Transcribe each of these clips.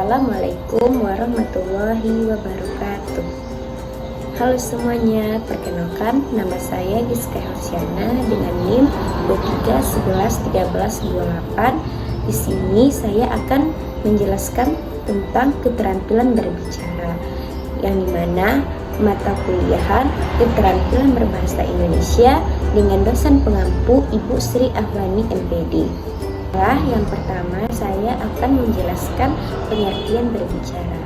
Assalamualaikum warahmatullahi wabarakatuh. Halo semuanya, perkenalkan nama saya Giska Helsiana dengan NIM 23111328. Di sini saya akan menjelaskan tentang keterampilan berbicara, yang dimana mata kuliahan keterampilan berbahasa Indonesia dengan dosen pengampu Ibu Sri Ahlani MPD. Yang pertama, saya akan menjelaskan pengertian berbicara.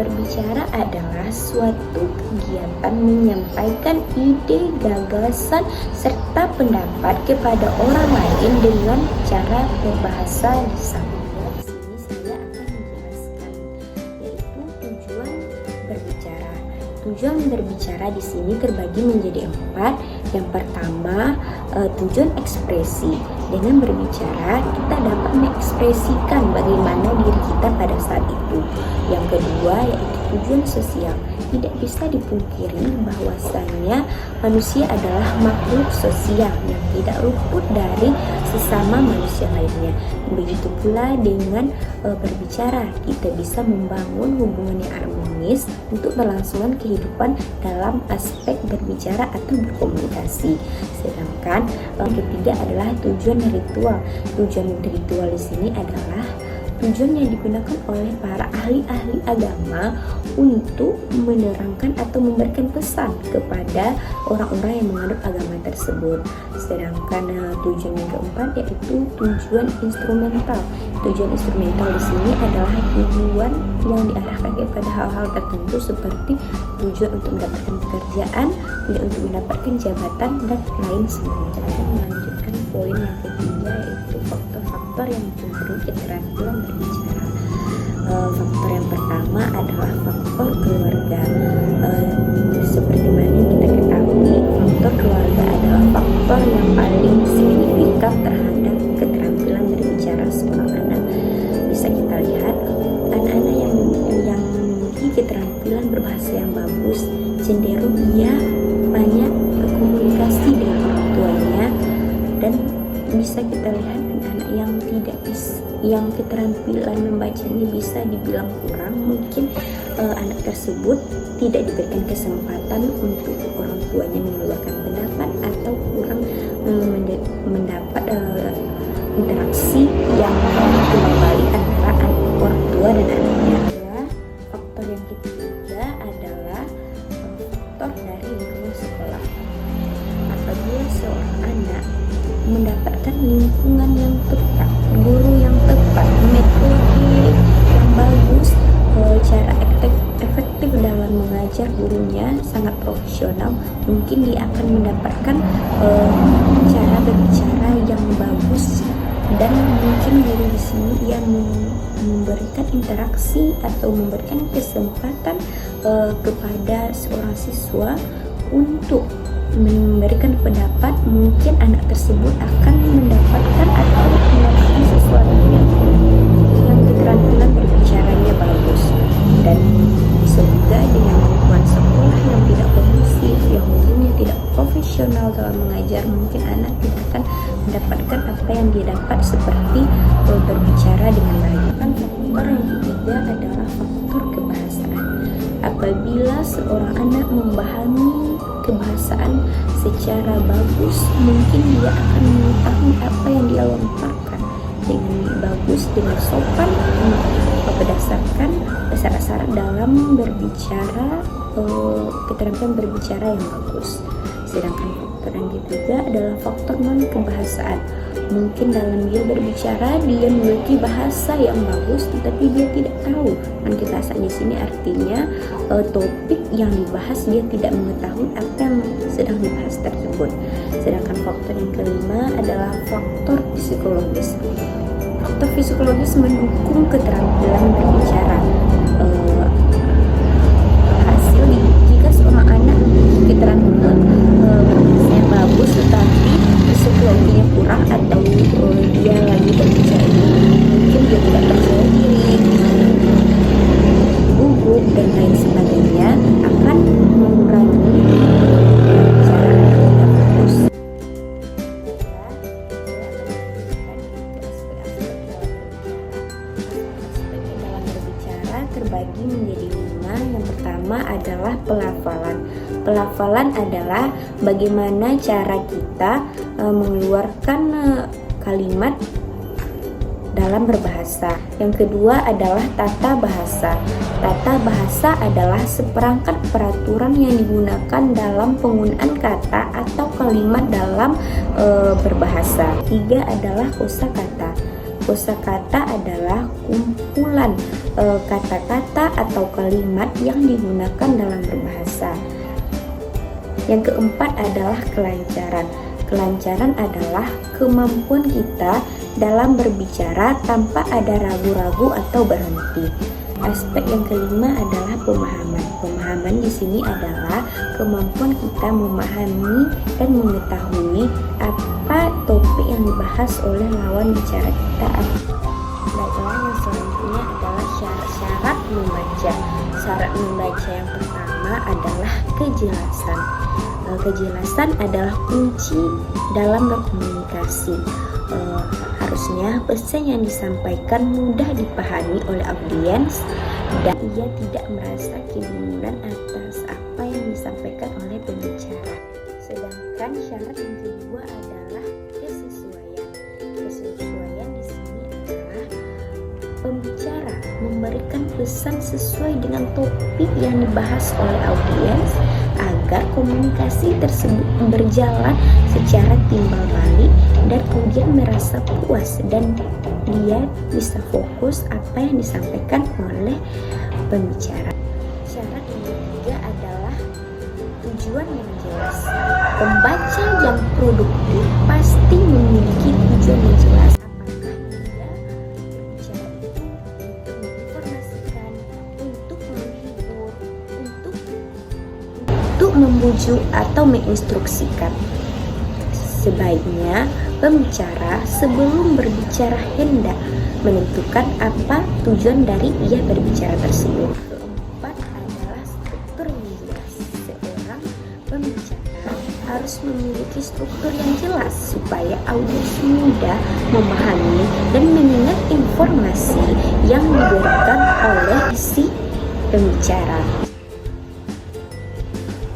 Berbicara adalah suatu kegiatan menyampaikan ide, gagasan, serta pendapat kepada orang lain dengan cara berbahasa lisan. Di sini saya akan menjelaskan, yaitu tujuan berbicara. Tujuan berbicara di sini terbagi menjadi 4. Yang pertama, tujuan ekspresi. Dengan berbicara, kita dapat mengekspresikan bagaimana diri kita pada saat itu. Yang kedua, yaitu tujuan sosial. Tidak bisa dipungkiri bahwasanya manusia adalah makhluk sosial yang tidak luput dari sesama manusia lainnya. Begitu pula dengan berbicara, kita bisa membangun hubungan yang harmonis untuk berlangsungan kehidupan dalam aspek berbicara atau berkomunikasi. Sedangkan yang ketiga adalah tujuan ritual. Tujuan ritual di sini adalah tujuan yang digunakan oleh para ahli-ahli agama untuk menerangkan atau memberikan pesan kepada orang-orang yang menganut agama tersebut. Sedangkan tujuan yang keempat yaitu tujuan instrumental. Tujuan instrumental di sini adalah tujuan yang diarahkan kepada hal-hal tertentu seperti tujuan untuk mendapatkan pekerjaan, tujuan untuk mendapatkan jabatan, dan lain sebagainya. Kita melanjutkan poin yang ketiga, yaitu faktor-faktor yang mempengaruhi keterampilan berbicara. Faktor yang pertama adalah faktor keluarga. Seperti mana kita ketahui, faktor keluarga adalah faktor yang paling signifikan terhadap keterampilan berbicara seorang anak. Bisa kita lihat, anak-anak yang memiliki keterampilan berbahasa yang bagus cenderung dia banyak berkomunikasi dengan orang tuanya, dan bisa kita lihat anak yang yang keterampilan membacanya bisa dibilang kurang, mungkin anak tersebut tidak diberikan kesempatan untuk orang tuanya mengeluarkan pendapat atau kurang mendapat interaksi yang kembali antara orang tua dan anaknya. Faktor yang ketiga adalah faktor dari lingkungan sekolah. Apabila seorang anak mendapatkan lingkungan yang tepat, guru yang tepat, metode yang bagus, cara efektif dalam mengajar, gurunya sangat profesional, mungkin dia akan mendapatkan cara berbicara yang bagus, dan mungkin guru di sini yang memberikan interaksi atau memberikan kesempatan kepada seorang siswa untuk memberikan pendapat, mungkin anak tersebut akan mendapatkan atau mendapatkan sesuatu yang keterampilan berbicaranya bagus. Dan semoga dengan lingkungan sekolah yang tidak kondusif, yang gurunya tidak profesional dalam mengajar, mungkin anak tidak akan mendapatkan apa yang dia dapat seperti berbicara dengan baik. Faktor yang ketiga adalah faktor kebahasaan. Apabila seorang anak memahami kebahasaan secara bagus, mungkin dia akan mengetahui apa yang dia lontarkan dengan bagus, dengan sopan, berdasarkan syarat-syarat dalam berbicara, keterampilan berbicara yang bagus. Sedangkan faktor yang ketiga adalah faktor non kebahasaan. Mungkin dalam dia berbicara, dia memiliki bahasa yang bagus, tetapi dia tidak tahu non kebahasaan di sini artinya topik yang dibahas dia tidak mengetahui apa yang sedang dibahas tersebut. Sedangkan faktor yang kelima adalah faktor psikologis. Faktor psikologis mendukung keterampilan berbicara. Hasil jika seorang anak memiliki keterampilan berbahasa yang bagus, tetapi psikologinya kurang atau dia lagi berbicara, mungkin dia tidak percaya diri, gugup, dan lain sebagainya, akan mengurangi berbicara yang bagus. Dalam berbicara terbagi menjadi 5. Yang pertama adalah pelafalan. Pelafalan adalah bagaimana cara kita mengeluarkan kalimat dalam berbahasa. Yang kedua adalah tata bahasa. Tata bahasa adalah seperangkat peraturan yang digunakan dalam penggunaan kata atau kalimat dalam berbahasa. 3 adalah kosakata. Kosakata adalah kumpulan kata-kata atau kalimat yang digunakan dalam berbahasa. Yang keempat adalah kelancaran. Kelancaran adalah kemampuan kita dalam berbicara tanpa ada ragu-ragu atau berhenti. Aspek yang kelima adalah pemahaman. Pemahaman di sini adalah kemampuan kita memahami dan mengetahui apa topik yang dibahas oleh lawan bicara kita. Baiklah, yang selanjutnya adalah syarat membaca. Syarat membaca yang pertama adalah kejelasan. Kejelasan adalah kunci dalam berkomunikasi. Harusnya pesan yang disampaikan mudah dipahami oleh audiens dan ia tidak merasa kebingungan atas apa yang disampaikan oleh pembicara. Sedangkan syarat yang kedua adalah kesesuaian. Kesesuaian di sini adalah pembicara memberikan pesan sesuai dengan topik yang dibahas oleh audiens agar komunikasi tersebut berjalan secara timbal balik dan kemudian merasa puas dan dia bisa fokus apa yang disampaikan oleh pembicara. Syarat yang ketiga adalah tujuan yang jelas. Pembaca yang produktif pasti memiliki tujuan yang jelas. Apakah dia berbicara itu untuk menginformasikan, untuk menghibur, untuk membujuk atau menginstruksikan. Sebaiknya pembicara sebelum berbicara hendak menentukan apa tujuan dari ia berbicara tersebut. Keempat adalah struktur yang jelas. Seorang pembicara harus memiliki struktur yang jelas supaya audiens mudah memahami dan mengingat informasi yang diberikan oleh si pembicara.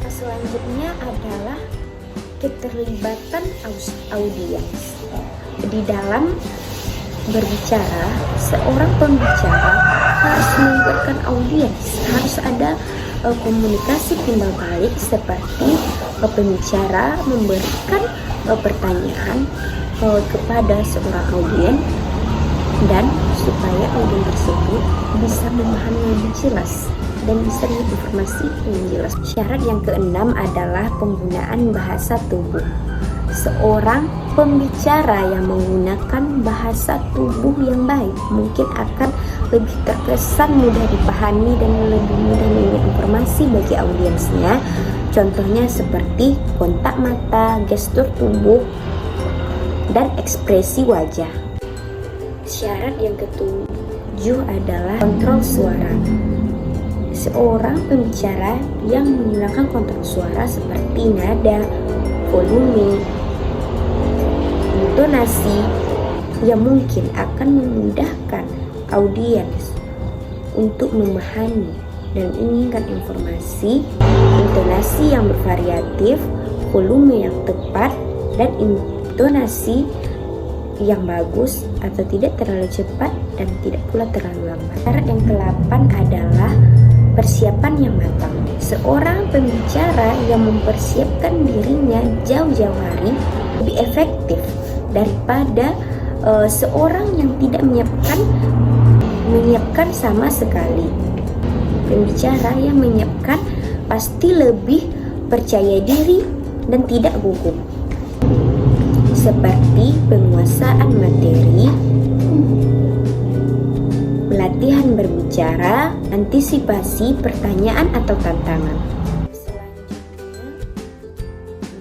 Selanjutnya adalah keterlibatan audiens. Di dalam berbicara, seorang pembicara harus melibatkan audiens. Harus ada komunikasi timbal balik seperti pembicara memberikan pertanyaan kepada seorang audiens dan supaya audiens tersebut bisa memahami lebih jelas dan bisa informasi yang jelas. Syarat yang keenam adalah penggunaan bahasa tubuh. Seorang pembicara yang menggunakan bahasa tubuh yang baik mungkin akan lebih terkesan mudah dipahami dan lebih mudah mengingat informasi bagi audiensnya. Contohnya seperti kontak mata, gestur tubuh, dan ekspresi wajah. Syarat yang ketujuh adalah kontrol suara. Seorang pembicara yang menggunakan kontrol suara seperti nada, volume, intonasi yang mungkin akan memudahkan audiens untuk memahami dan mengingat informasi, intonasi yang bervariatif, volume yang tepat, dan intonasi yang bagus atau tidak terlalu cepat dan tidak pula terlalu lambat. Syarat yang ke-8 adalah persiapan yang matang. Seorang pembicara yang mempersiapkan dirinya jauh-jauh hari lebih efektif daripada seorang yang tidak menyiapkan sama sekali. Pembicara yang menyiapkan pasti lebih percaya diri dan tidak gugup. Seperti penguasaan materi, pelatihan berbicara, antisipasi pertanyaan atau tantangan. Selanjutnya,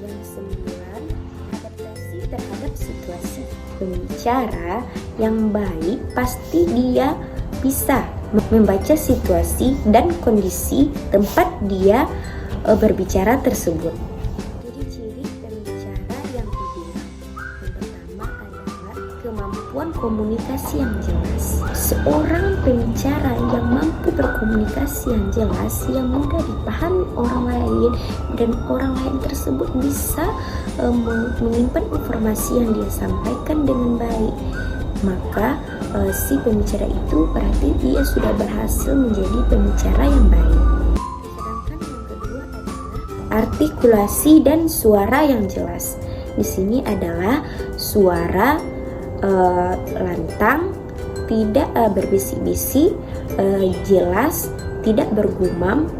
yang 9, adaptasi terhadap situasi. Pembicara yang baik pasti dia bisa membaca situasi dan kondisi tempat dia berbicara tersebut. Ciri-ciri pembicara yang ideal. Yang pertama adalah kemampuan kemampuan komunikasi yang jelas. Seorang pembicara yang mampu berkomunikasi yang jelas, yang mudah dipahami orang lain, dan orang lain tersebut bisa menyimpan informasi yang dia sampaikan dengan baik, maka si pembicara itu berarti dia sudah berhasil menjadi pembicara yang baik. Sedangkan yang kedua adalah artikulasi dan suara yang jelas. Di sini adalah suara lantang, tidak berbisik-bisik, jelas, tidak bergumam.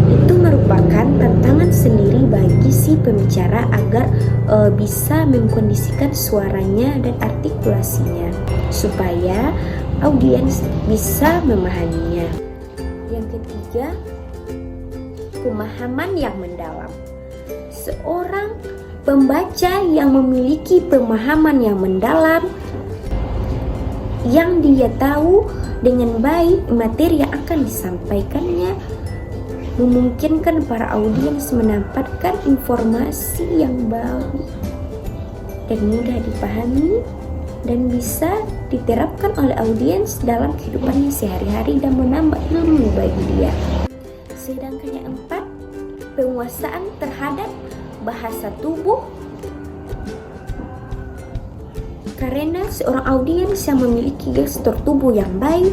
Itu merupakan tantangan sendiri bagi si pembicara agar bisa mengkondisikan suaranya dan artikulasinya supaya audiens bisa memahaminya. Yang ketiga, pemahaman yang mendalam. Seorang pembaca yang memiliki pemahaman yang mendalam, yang dia tahu dengan baik materi yang akan disampaikannya, memungkinkan para audiens mendapatkan informasi yang baik dan mudah dipahami dan bisa diterapkan oleh audiens dalam kehidupannya sehari-hari dan menambah ilmu bagi dia. Sedangkan yang keempat, penguasaan terhadap bahasa tubuh, karena seorang audiens yang memiliki gestur tubuh yang baik,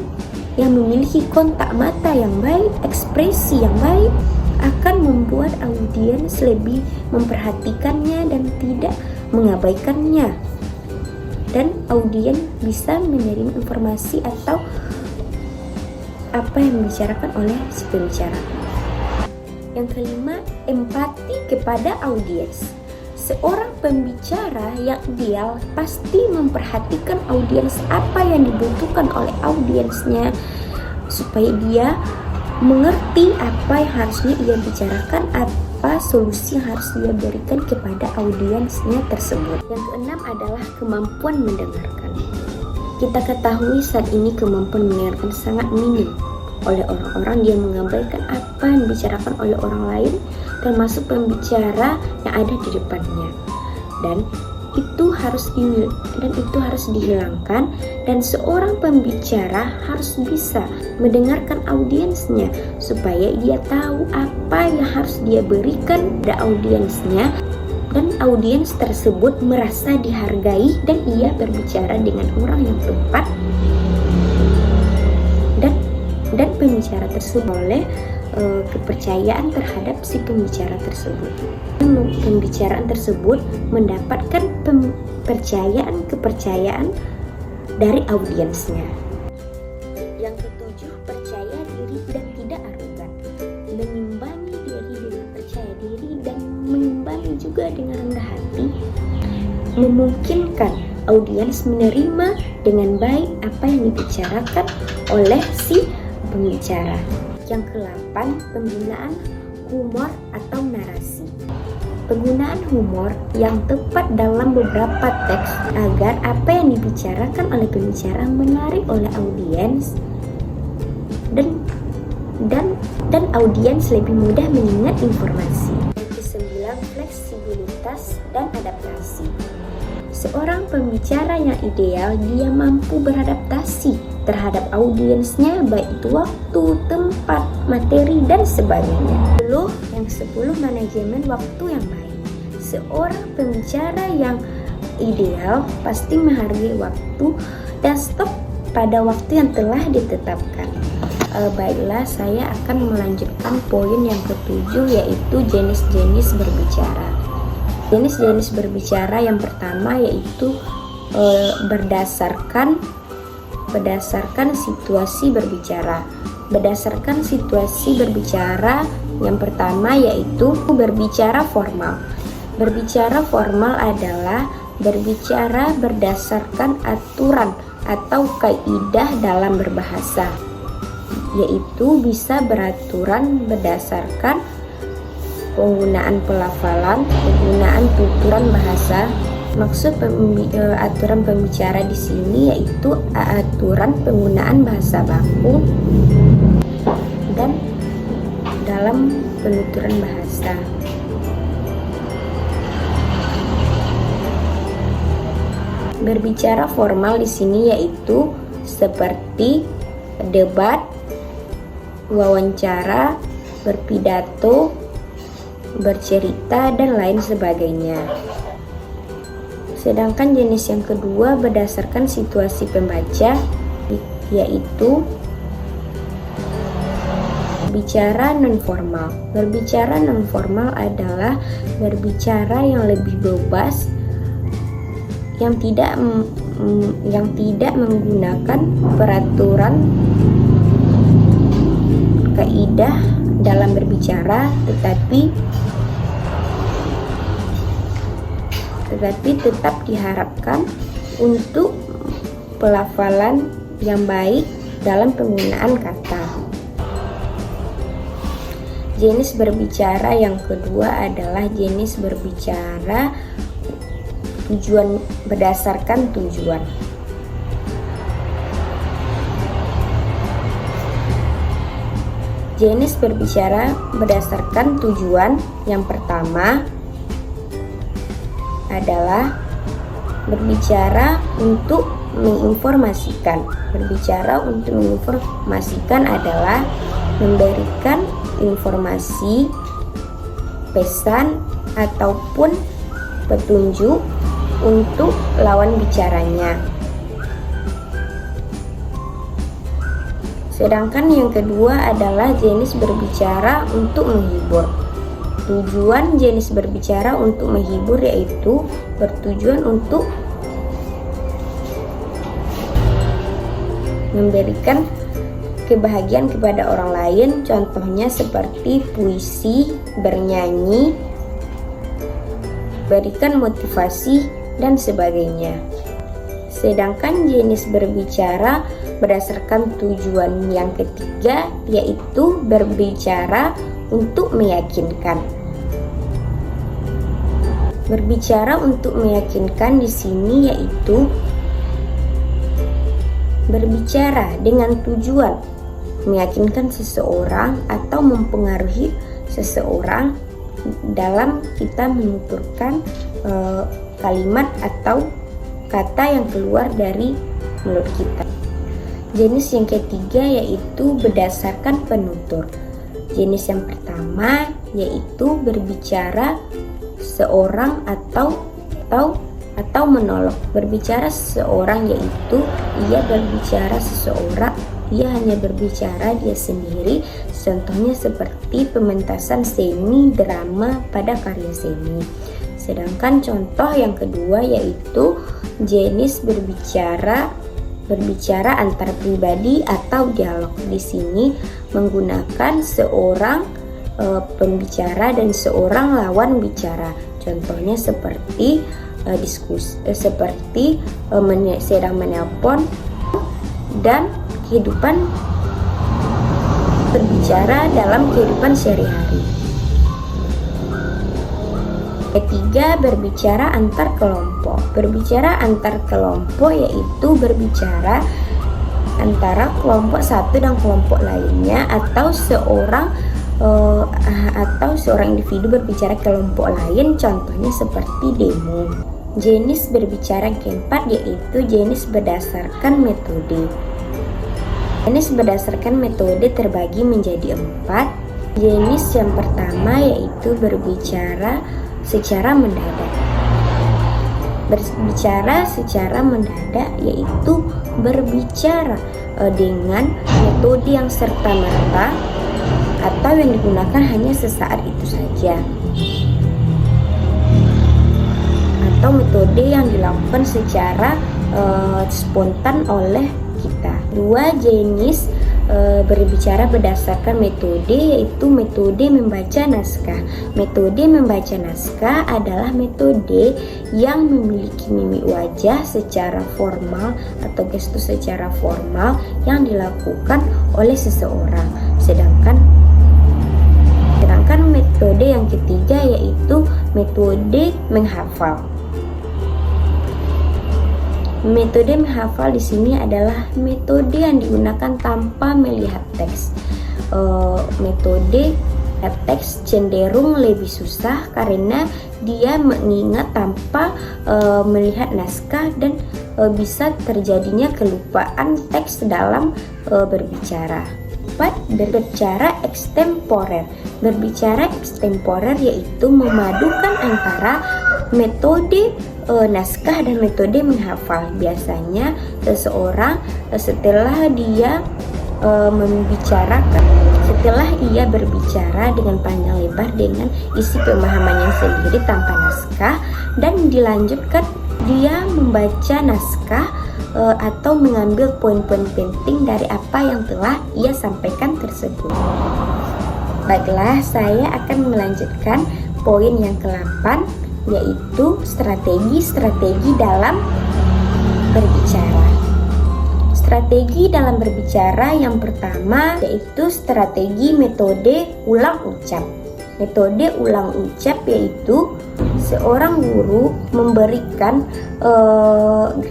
yang memiliki kontak mata yang baik, ekspresi yang baik, akan membuat audiens lebih memperhatikannya dan tidak mengabaikannya, dan audiens bisa menerima informasi atau apa yang dibicarakan oleh si pembicara. Yang kelima, empati kepada audiens. Seorang pembicara yang ideal pasti memperhatikan audiens, apa yang dibutuhkan oleh audiensnya, supaya dia mengerti apa yang harusnya ia bicarakan, apa solusi yang harus dia berikan kepada audiensnya tersebut. Yang keenam adalah kemampuan mendengarkan. Kita ketahui saat ini kemampuan mendengarkan sangat minim oleh orang-orang, dia mengabaikan apa yang dibicarakan oleh orang lain, termasuk pembicara yang ada di depannya, dan itu harus dihilangkan, dan seorang pembicara harus bisa mendengarkan audiensnya supaya dia tahu apa yang harus dia berikan pada audiensnya, dan audiens tersebut merasa dihargai dan ia berbicara dengan orang yang tepat, dan pembicara tersebut oleh kepercayaan terhadap si pembicara tersebut. Pembicaraan tersebut mendapatkan kepercayaan dari audiensnya. Yang ketujuh, percaya diri dan tidak arogan. Mengimbangi diri dengan percaya diri dan mengimbangi juga dengan rendah hati, memungkinkan audiens menerima dengan baik apa yang dibicarakan oleh si pembicara. Yang ke-8, penggunaan humor atau narasi. Penggunaan humor yang tepat dalam beberapa teks agar apa yang dibicarakan oleh pembicara menarik oleh audiens dan audiens lebih mudah mengingat informasi. Yang ke-9, fleksibilitas dan adaptasi. Seorang pembicara yang ideal, dia mampu beradaptasi terhadap audiensnya, baik itu waktu, tempat, materi, dan sebagainya. Yang 10, manajemen waktu yang baik. Seorang pembicara yang ideal pasti menghargai waktu dan stop pada waktu yang telah ditetapkan. Baiklah, saya akan melanjutkan poin yang ke-7, yaitu jenis-jenis berbicara. Jenis-jenis berbicara yang pertama yaitu berdasarkan situasi berbicara. Berdasarkan situasi berbicara yang pertama yaitu berbicara formal. Berbicara formal adalah berbicara berdasarkan aturan atau kaidah dalam berbahasa, yaitu bisa beraturan berdasarkan penggunaan pelafalan, penggunaan tuturan bahasa. Maksud aturan pembicara di sini yaitu aturan penggunaan bahasa baku dan dalam penuturan bahasa. Berbicara formal di sini yaitu seperti debat, wawancara, berpidato, bercerita, dan lain sebagainya. Sedangkan jenis yang kedua berdasarkan situasi pembaca, yaitu berbicara non-formal. Berbicara non-formal adalah berbicara yang lebih bebas, yang tidak menggunakan peraturan kaidah dalam berbicara, tetapi tetap diharapkan untuk pelafalan yang baik dalam penggunaan kata. Jenis berbicara yang kedua adalah jenis berbicara tujuan, berdasarkan tujuan. Jenis berbicara berdasarkan tujuan yang pertama adalah berbicara untuk menginformasikan. Berbicara untuk menginformasikan adalah memberikan informasi, pesan, ataupun petunjuk untuk lawan bicaranya. Sedangkan yang kedua adalah jenis berbicara untuk menghibur. Tujuan jenis berbicara untuk menghibur yaitu bertujuan untuk memberikan kebahagiaan kepada orang lain, contohnya seperti puisi, bernyanyi, berikan motivasi, dan sebagainya. Sedangkan jenis berbicara berdasarkan tujuan yang ketiga yaitu berbicara untuk meyakinkan. Berbicara untuk meyakinkan di sini yaitu berbicara dengan tujuan meyakinkan seseorang atau mempengaruhi seseorang dalam kita menuturkan kalimat atau kata yang keluar dari mulut kita. Jenis yang ketiga yaitu berdasarkan penutur. Jenis yang pertama yaitu berbicara seorang atau menolong. Berbicara seseorang yaitu ia hanya berbicara dia sendiri, contohnya seperti pementasan seni drama pada karya seni. Sedangkan contoh yang kedua yaitu jenis berbicara antar pribadi atau dialog. Di sini menggunakan seorang pembicara dan seorang lawan bicara. Contohnya seperti sedang menelpon dan kehidupan berbicara dalam kehidupan sehari-hari. Ketiga, berbicara antar kelompok. Berbicara antar kelompok yaitu berbicara antara kelompok satu dan kelompok lainnya, atau seorang individu berbicara ke kelompok lain, contohnya seperti demo. Jenis berbicara yang keempat yaitu jenis berdasarkan metode. Jenis berdasarkan metode terbagi menjadi 4. Jenis yang pertama yaitu berbicara secara mendadak. Berbicara secara mendadak yaitu berbicara dengan metode yang serta-merta atau yang digunakan hanya sesaat itu saja, atau metode yang dilakukan secara spontan oleh kita. Dua jenis berbicara berdasarkan metode yaitu metode membaca naskah. Metode membaca naskah adalah metode yang memiliki mimik wajah secara formal atau gestus secara formal yang dilakukan oleh seseorang. Sedangkan metode yang ketiga yaitu metode menghafal. Metode menghafal di sini adalah metode yang digunakan tanpa melihat teks. Metode teks cenderung lebih susah karena dia mengingat tanpa melihat naskah dan bisa terjadinya kelupaan teks dalam berbicara. 4. Berbicara ekstemporer. Berbicara ekstemporer yaitu memadukan antara metode naskah dan metode menghafal. Biasanya seseorang setelah ia berbicara dengan panjang lebar dengan isi pemahamannya sendiri tanpa naskah dan dilanjutkan dia membaca naskah atau mengambil poin-poin penting dari apa yang telah ia sampaikan tersebut. Baiklah, saya akan melanjutkan poin yang ke-8, yaitu strategi dalam berbicara. Strategi dalam berbicara yang pertama yaitu strategi metode ulang ucap. Metode ulang ucap yaitu seorang guru memberikan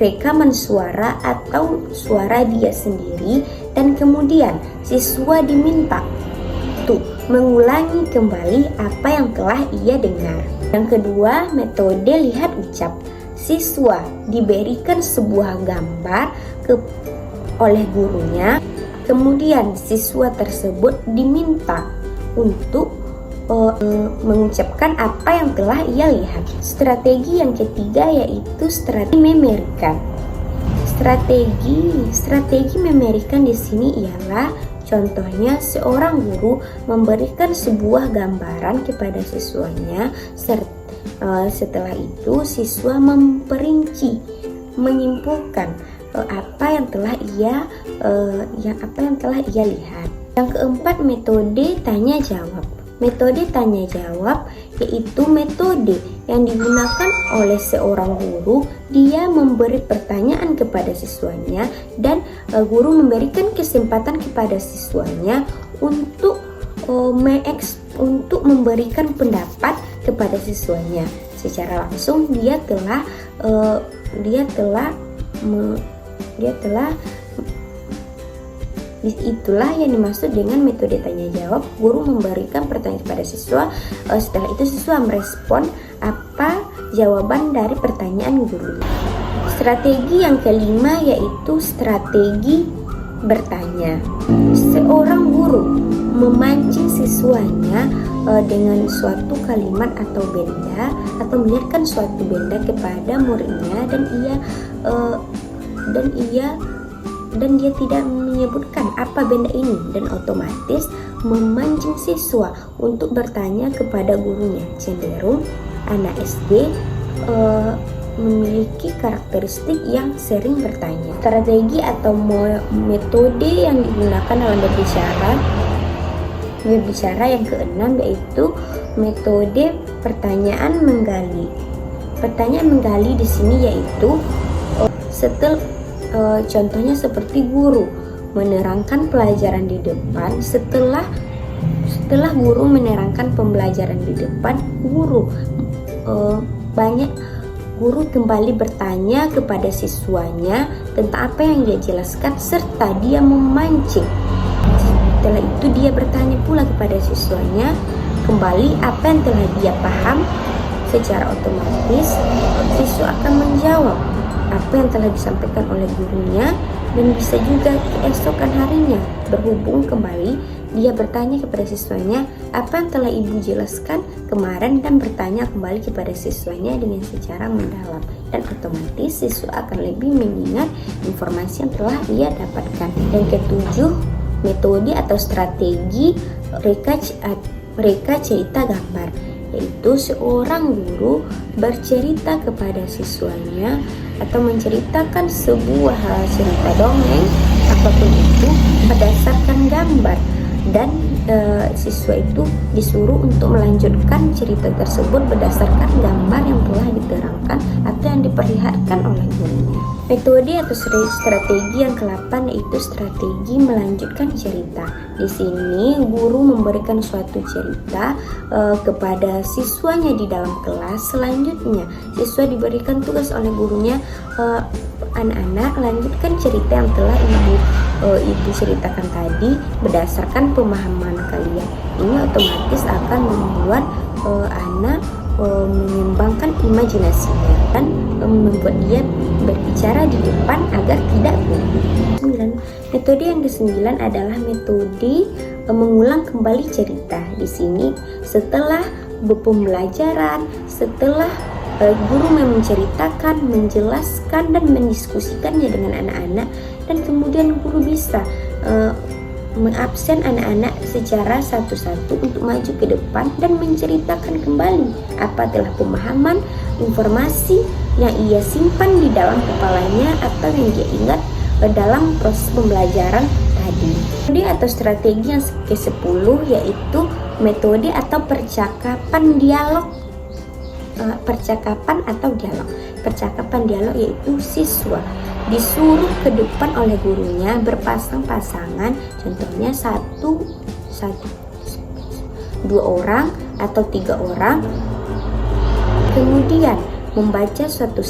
rekaman suara atau suara dia sendiri dan kemudian siswa diminta untuk mengulangi kembali apa yang telah ia dengar. Yang kedua, metode lihat ucap. Siswa diberikan sebuah gambar oleh gurunya, kemudian siswa tersebut diminta untuk mengucapkan apa yang telah ia lihat. Strategi yang ketiga yaitu strategi memerikan. Strategi memerikan di sini ialah contohnya seorang guru memberikan sebuah gambaran kepada siswanya, setelah itu siswa memperinci, menyimpulkan apa yang telah ia lihat. Yang keempat, metode tanya jawab. Metode tanya jawab yaitu metode yang digunakan oleh seorang guru. Dia memberi pertanyaan kepada siswanya dan guru memberikan kesempatan kepada siswanya untuk memberikan pendapat kepada siswanya. Secara langsung itulah yang dimaksud dengan metode tanya jawab. Guru memberikan pertanyaan kepada siswa, setelah itu siswa merespon apa jawaban dari pertanyaan guru. Strategi yang kelima yaitu strategi bertanya. Seorang guru memancing siswanya dengan suatu kalimat atau benda, atau melihatkan suatu benda kepada muridnya dan dia tidak menyebutkan apa benda ini, dan otomatis memancing siswa untuk bertanya kepada gurunya. Cenderung anak SD memiliki karakteristik yang sering bertanya. Strategi atau metode yang digunakan dalam berbicara yang keenam yaitu metode pertanyaan menggali. Pertanyaan menggali di sini yaitu contohnya seperti guru menerangkan pelajaran di depan. Setelah guru menerangkan pembelajaran di depan, guru kembali bertanya kepada siswanya tentang apa yang dia jelaskan serta dia memancing. Setelah itu dia bertanya pula kepada siswanya kembali apa yang telah dia paham. Secara otomatis siswa akan menjawab apa yang telah disampaikan oleh gurunya, dan bisa juga keesokan harinya berhubung kembali dia bertanya kepada siswanya apa yang telah ibu jelaskan kemarin, dan bertanya kembali kepada siswanya dengan secara mendalam, dan otomatis siswa akan lebih mengingat informasi yang telah ia dapatkan. Yang ketujuh, metode atau strategi reka cerita gambar, yaitu seorang guru bercerita kepada siswanya atau menceritakan sebuah cerita dongeng apapun itu berdasarkan gambar, dan siswa itu disuruh untuk melanjutkan cerita tersebut berdasarkan gambar yang telah diterangkan atau yang diperlihatkan oleh gurunya. Metode atau strategi yang ke-8 yaitu strategi melanjutkan cerita. Di sini guru memberikan suatu cerita kepada siswanya di dalam kelas. Selanjutnya siswa diberikan tugas oleh gurunya, anak-anak lanjutkan cerita yang telah ibu ibu ceritakan tadi berdasarkan pemahaman kalian, ini otomatis akan membuat anak mengembangkan imajinasinya dan membuat dia berbicara di depan agar tidak gugup. Metode yang ke-9 adalah metode mengulang kembali cerita. Di sini setelah pembelajaran, setelah guru menceritakan, menjelaskan dan mendiskusikannya dengan anak-anak, dan kemudian guru bisa mengabsen anak-anak secara satu-satu untuk maju ke depan dan menceritakan kembali apa telah pemahaman, informasi yang ia simpan di dalam kepalanya atau yang dia ingat dalam proses pembelajaran tadi. Metode atau strategi yang ke-10 yaitu metode atau percakapan dialog. Percakapan dialog yaitu siswa disuruh ke depan oleh gurunya berpasang-pasangan, contohnya 2 orang atau 3 orang, kemudian membaca suatu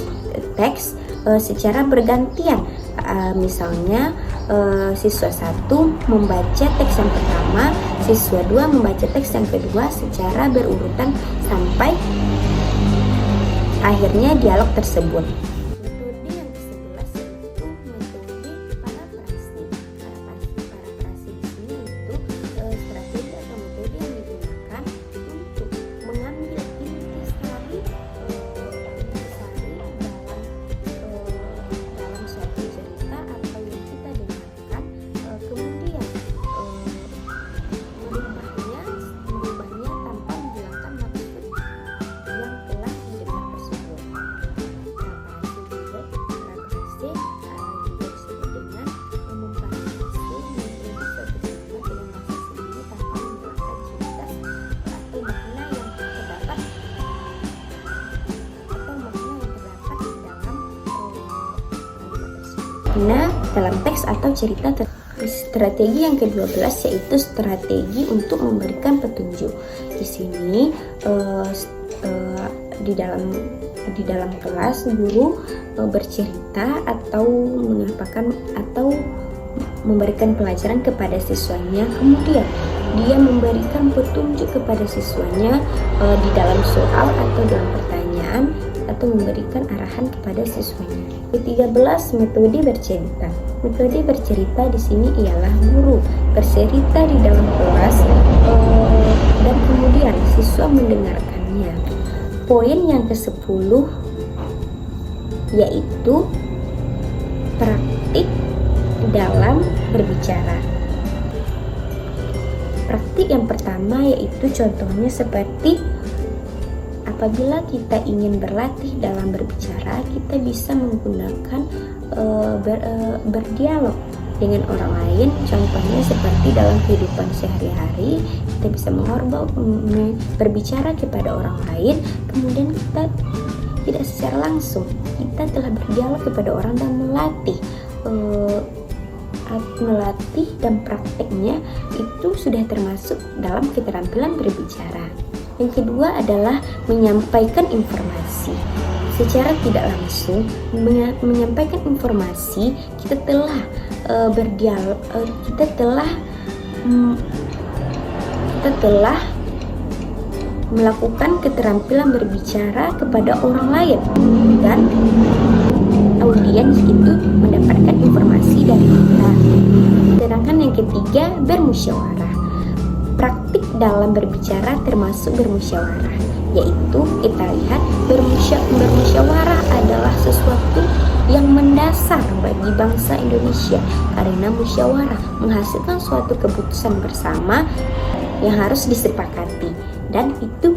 teks secara bergantian. Misalnya siswa 1 membaca teks yang pertama, siswa 2 membaca teks yang kedua secara berurutan sampai akhirnya dialog tersebut. Metode yang ke-11 yaitu metode parafrasi. Parafrasi di sini itu strategi atau metode yang digunakan untuk mengambil intisari dalam suatu cerita atau yang kita dengarkan, kemudian merubahnya tanpa menghilangkan maksud yang telah didengar tersebut. Parafrase juga disebut dengan memparafrase menjadi suatu kalimat dengan bahasa sendiri tanpa menghilangkan ciri khas atau makna yang terdapat di dalam kalimat tersebut. Nah, dalam teks atau cerita strategi yang ke-12 yaitu strategi untuk memberikan petunjuk. Di sini di dalam kelas guru bercerita atau mengapakan atau memberikan pelajaran kepada siswanya, kemudian dia memberikan petunjuk kepada siswanya di dalam soal atau dalam pertanyaan atau memberikan arahan kepada siswanya. Ke-13 metode bercerita. Metode bercerita di sini ialah guru bercerita di dalam kelas dan kemudian siswa mendengarkannya. Poin yang ke-10 yaitu praktik dalam berbicara. Praktik yang pertama yaitu contohnya seperti apabila kita ingin berlatih dalam berbicara, kita bisa menggunakan berdialog dengan orang lain. Contohnya seperti dalam kehidupan sehari-hari, kita bisa berbicara kepada orang lain, kemudian kita tidak secara langsung, kita telah berdialog kepada orang dan melatih dan prakteknya itu sudah termasuk dalam keterampilan berbicara. Yang kedua adalah menyampaikan informasi. Secara tidak langsung menyampaikan informasi, kita telah berdialog, kita telah melakukan keterampilan berbicara kepada orang lain dan audiens itu mendapatkan informasi dari kita. Sedangkan yang ketiga, bermusyawarah. Praktik dalam berbicara termasuk bermusyawarah, yaitu kita lihat bermusyawarah adalah sesuatu yang mendasar bagi bangsa Indonesia, karena musyawarah menghasilkan suatu keputusan bersama yang harus disepakati, dan itu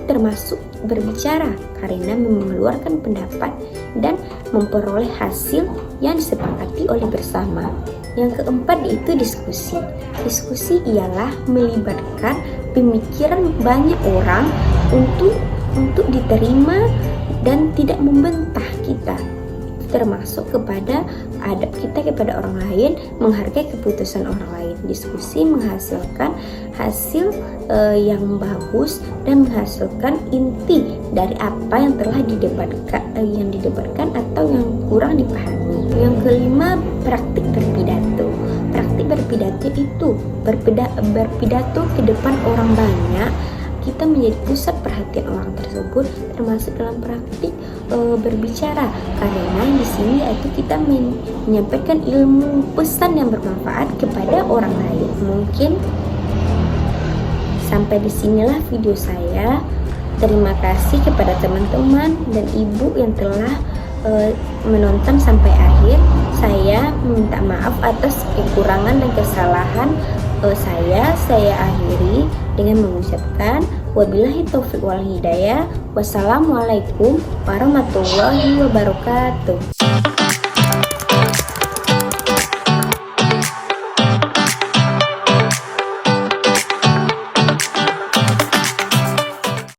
termasuk berbicara karena mengeluarkan pendapat dan memperoleh hasil yang disepakati oleh bersama. Yang keempat yaitu diskusi. Diskusi ialah melibatkan pemikiran banyak orang untuk diterima dan tidak membantah kita termasuk kepada adab kita kepada orang lain, menghargai keputusan orang lain. Diskusi menghasilkan hasil yang bagus dan menghasilkan inti dari apa yang telah didebatkan atau yang kurang dipahami. Yang kelima, praktik berpidato. Praktik berpidato itu berpidato ke depan orang banyak. Kita menjadi pusat perhatian orang tersebut, termasuk dalam praktik berbicara. Karena di sini itu kita menyampaikan ilmu pesan yang bermanfaat kepada orang lain. Mungkin sampai di sinilah video saya. Terima kasih kepada teman-teman dan ibu yang telah menonton sampai akhir. Saya meminta maaf atas kekurangan dan kesalahan saya akhiri dengan mengucapkan wabillahi taufiq wal hidayah. Wassalamualaikum warahmatullahi wabarakatuh.